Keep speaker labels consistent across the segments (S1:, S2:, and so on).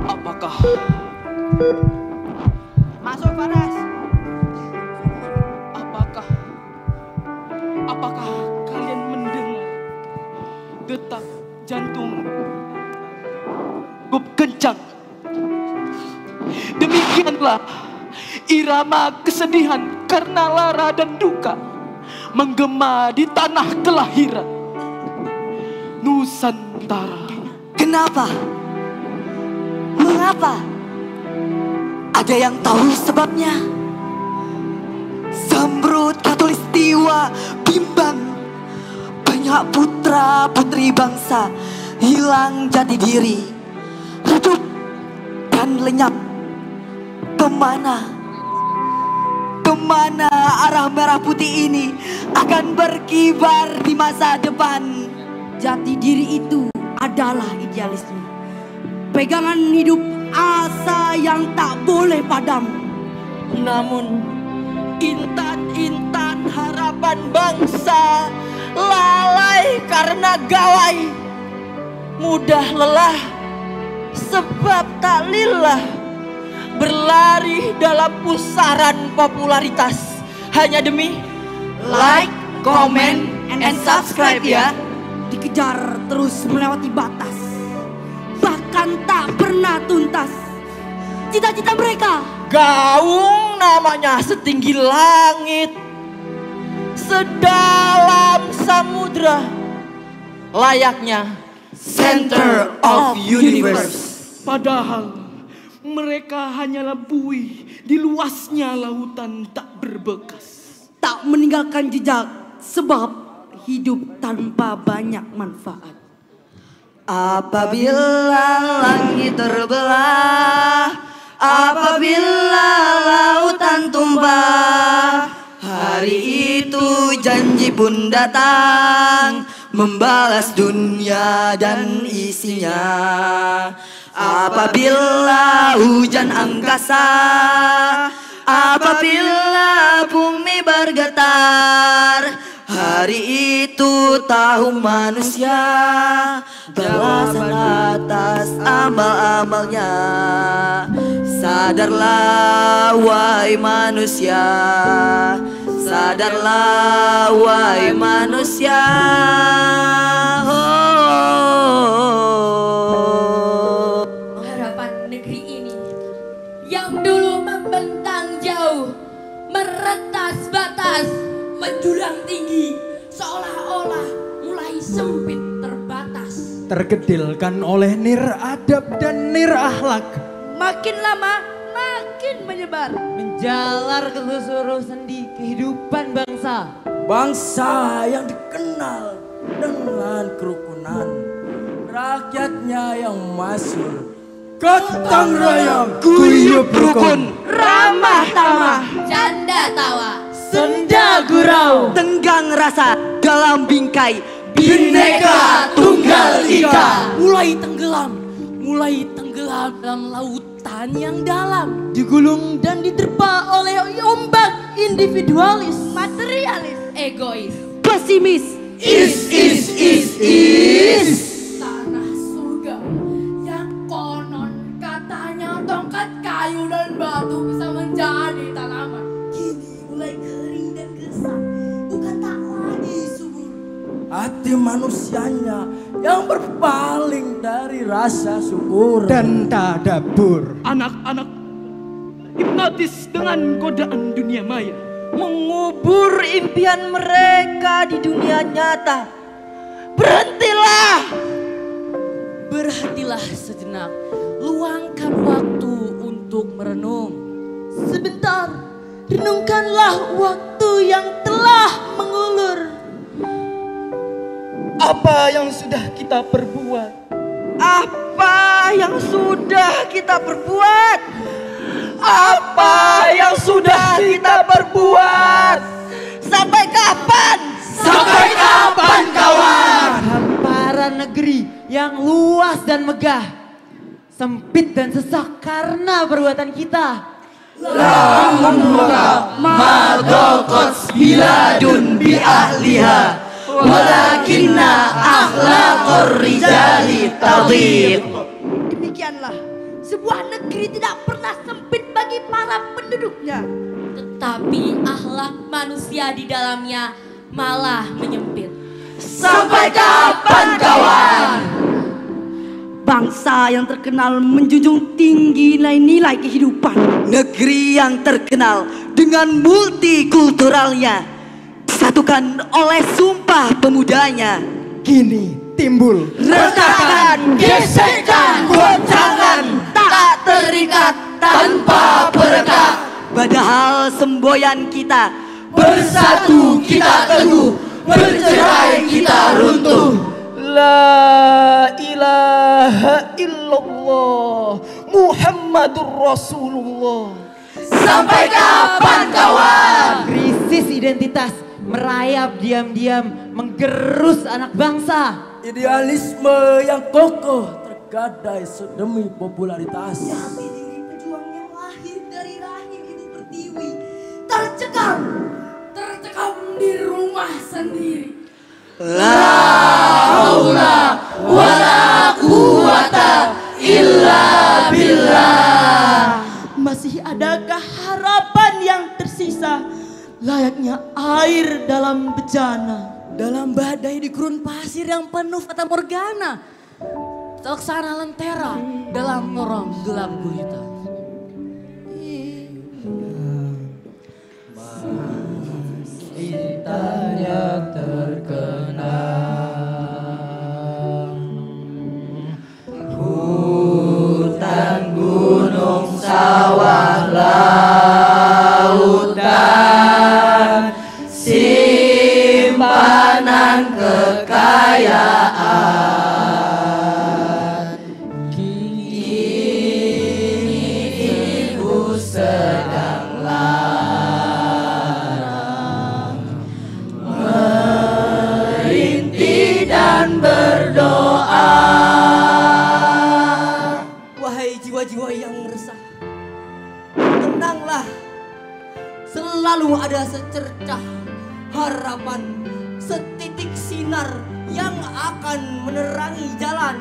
S1: Apakah masuk Faras? Apakah kalian mendengar detak jantung cukup kencang? Demikianlah irama kesedihan karena lara dan duka menggema di tanah kelahiran Nusantara.
S2: Kenapa? Mengapa? Ada yang tahu sebabnya? Zamrud Katulistiwa bimbang, banyak putra putri bangsa hilang jati diri, redup dan lenyap. Kemana arah merah putih ini akan berkibar di masa depan?
S3: Jati diri itu adalah idealisme, pegangan hidup asa yang tak boleh padam.
S2: Namun intan-intan harapan bangsa lalai karena gawai, mudah lelah sebab tak lillah, berlari dalam pusaran popularitas hanya demi like, comment, and subscribe ya.
S3: Dikejar terus melewati batas, bahkan tak pernah tuntas. Cita-cita mereka
S2: gaung namanya setinggi langit, sedalam samudra, layaknya center of universe.
S1: Padahal mereka hanyalah buih di luasnya lautan tak berbekas,
S3: tak meninggalkan jejak sebab hidup tanpa banyak manfaat.
S2: Apabila langit terbelah, apabila lautan tumbah, hari itu janji pun datang, membalas dunia dan isinya. Apabila hujan angkasa, apabila bumi bergetar, hari itu tahu manusia balasan atas amal-amalnya. Sadarlah wahai manusia, sadarlah wahai manusia.
S4: Harapan negeri ini yang dulu membentang jauh, meretas batas, menjulang tinggi, seolah-olah mulai sempit terbatas.
S5: Tergedilkan oleh niradab dan nirakhlak,
S4: Makin lama makin menyebar,
S6: menjalar ke seluruh sendi kehidupan bangsa.
S7: Bangsa yang dikenal dengan kerukunan, rakyatnya yang masyhur, gotong royong,
S2: guyup rukun,
S4: ramah tamah, canda tawa,
S6: Senda gurau,
S2: tenggang rasa dalam bingkai
S4: Bhinneka Tunggal Ika.
S3: Mulai tenggelam dalam lautan yang dalam,
S6: digulung dan diterpa oleh ombak individualis,
S4: materialis, egois,
S3: pesimis.
S4: Is tanah surga yang konon katanya tongkat kayu dan batu bisa menjadi tanaman, kini mulai kering dan gersang, bukan tak lagi subur.
S7: hati manusianya yang berpaling dari rasa syukur
S5: dan tadabbur.
S1: Anak-anak hipnotis dengan godaan dunia maya,
S2: mengubur impian mereka di dunia nyata.
S6: berhentilah sejenak, luangkan waktu untuk merenung. Sebentar, renungkanlah waktu yang telah mengulur.
S1: apa yang sudah kita perbuat?
S2: Apa yang sudah kita perbuat? Apa yang sudah kita perbuat? Sampai kapan?
S1: Sampai kapan kawan?
S6: Hamparan negeri yang luas dan megah, sempit dan sesak karena perbuatan kita.
S2: madaqat biladun bi ahliha walakinna akhlaqur rijali tadhiq.
S3: Demikianlah sebuah negeri tidak pernah sempit bagi para penduduknya,
S6: Tetapi akhlak manusia di dalamnya malah menyempit.
S2: Sampai kapan kawan?
S3: bangsa yang terkenal menjunjung tinggi nilai-nilai kehidupan,
S2: Negeri yang terkenal dengan multikulturalnya disatukan oleh sumpah pemudanya.
S5: Kini timbul
S2: Retakan, gesekan, goncangan tak terikat tanpa perekat. Padahal semboyan kita bersatu kita teguh, bercerai kita runtuh.
S1: La ilaha illallah Muhammadur Rasulullah.
S2: Sampai kapan kawan?
S8: Krisis identitas merayap diam-diam menggerus anak bangsa.
S7: Idealisme yang kokoh tergadai demi popularitas.
S4: Diri pejuang yang lahir dari rahim ibu pertiwi tercekam di rumah sendiri.
S2: La haula wala quwata illa billah.
S6: Masih adakah harapan yang tersisa layaknya air dalam bejana?
S8: Dalam badai di gurun pasir yang penuh fata morgana, terlaksana lentera dalam lorong gelap gulita.
S7: Tanya terkenal hutan, gunung, sawah, lautan, simpanan kekayaan. Kini ibu sedang dan berdoa.
S2: Wahai jiwa-jiwa yang resah, tenanglah. Selalu ada secercah harapan, setitik sinar yang akan menerangi jalan.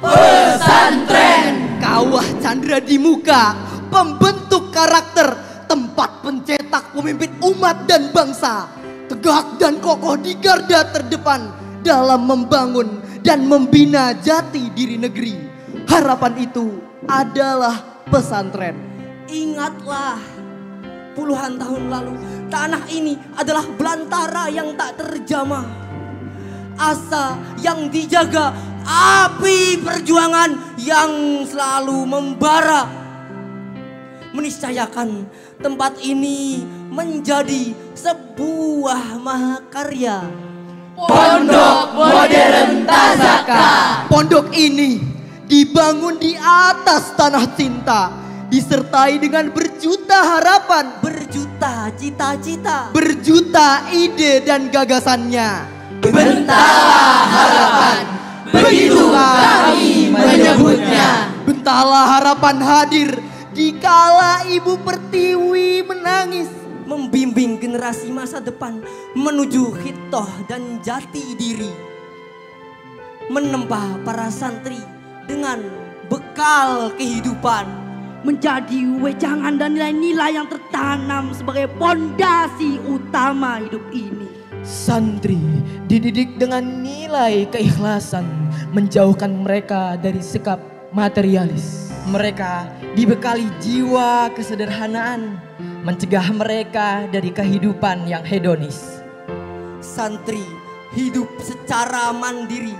S2: Pesantren,
S9: kawah candra di muka, pembentuk karakter, tempat pencetak pemimpin umat dan bangsa. Tegak dan kokoh di garda terdepan dalam membangun dan membina jati diri negeri. Harapan itu adalah pesantren.
S2: Ingatlah, puluhan tahun lalu tanah ini adalah belantara yang tak terjamah. Asa yang dijaga, api perjuangan yang selalu membara, meniscayakan tempat ini menjadi sebuah mahakarya.
S9: Pondok Modern Tazaka. Pondok ini dibangun di atas tanah cinta, disertai dengan berjuta harapan,
S2: berjuta cita-cita,
S9: berjuta ide dan gagasannya.
S2: Bentala harapan, begitu kami menyebutnya.
S9: Bentala harapan hadir dikala Ibu Pertiwi menangis,
S2: membimbing generasi masa depan menuju hitoh dan jati diri, menempa para santri dengan bekal kehidupan,
S3: menjadi wejangan dan nilai-nilai yang tertanam sebagai pondasi utama hidup ini.
S1: Santri dididik dengan nilai keikhlasan, menjauhkan mereka dari sikap materialis.
S10: Mereka dibekali jiwa kesederhanaan, mencegah mereka dari kehidupan yang hedonis.
S2: Santri hidup secara mandiri,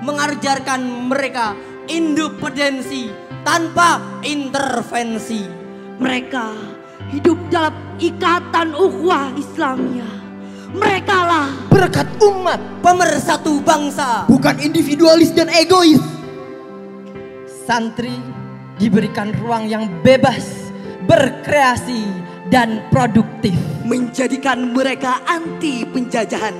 S2: mengajarkan mereka independensi tanpa intervensi.
S3: Mereka hidup dalam ikatan ukhuwah Islamiyah. Merekalah
S1: berkat umat,
S2: pemersatu bangsa,
S9: bukan individualis dan egois.
S10: Santri diberikan ruang yang bebas, berkreasi dan produktif,
S2: menjadikan mereka anti penjajahan.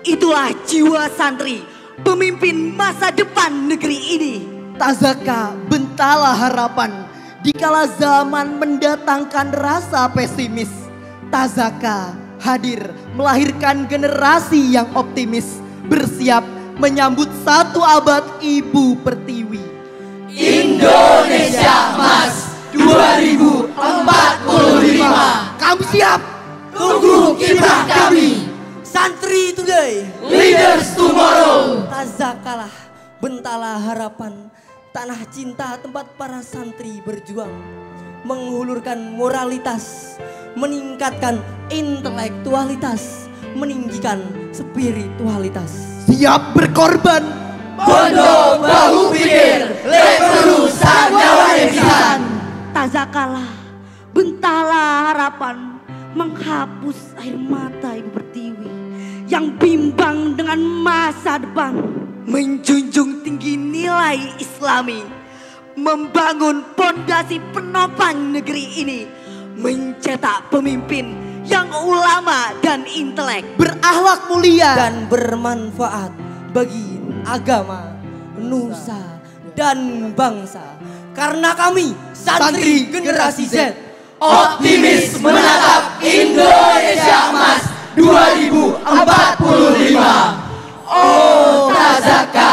S2: Itulah jiwa santri, pemimpin masa depan negeri ini.
S9: Tazaka, bentala harapan, dikala zaman mendatangkan rasa pesimis, Tazaka hadir melahirkan generasi yang optimis, bersiap menyambut 1 abad Ibu Pertiwi.
S7: Indonesia Emas 2045.
S9: Kamu siap?
S7: Tunggu kiprah kami.
S2: Santri Today,
S7: Leaders Tomorrow.
S2: Tazakalah bentala harapan, tanah cinta tempat para santri berjuang, menghulurkan moralitas, meningkatkan intelektualitas, meninggikan spiritualitas.
S9: Siap berkorban.
S7: Bondo bahu pikir, leperu nyawa devisan.
S3: Tazakalah bentala harapan, menghapus air mata Ibu Pertiwi yang bimbang dengan masa depan, menjunjung tinggi nilai Islami, membangun pondasi penopang negeri ini, mencetak pemimpin yang ulama dan intelek,
S9: Berakhlak mulia
S2: dan bermanfaat bagi agama, nusa, dan bangsa. Karena kami santri generasi Z
S7: Optimis menatap Indonesia Emas 2045. Oh Tazaka.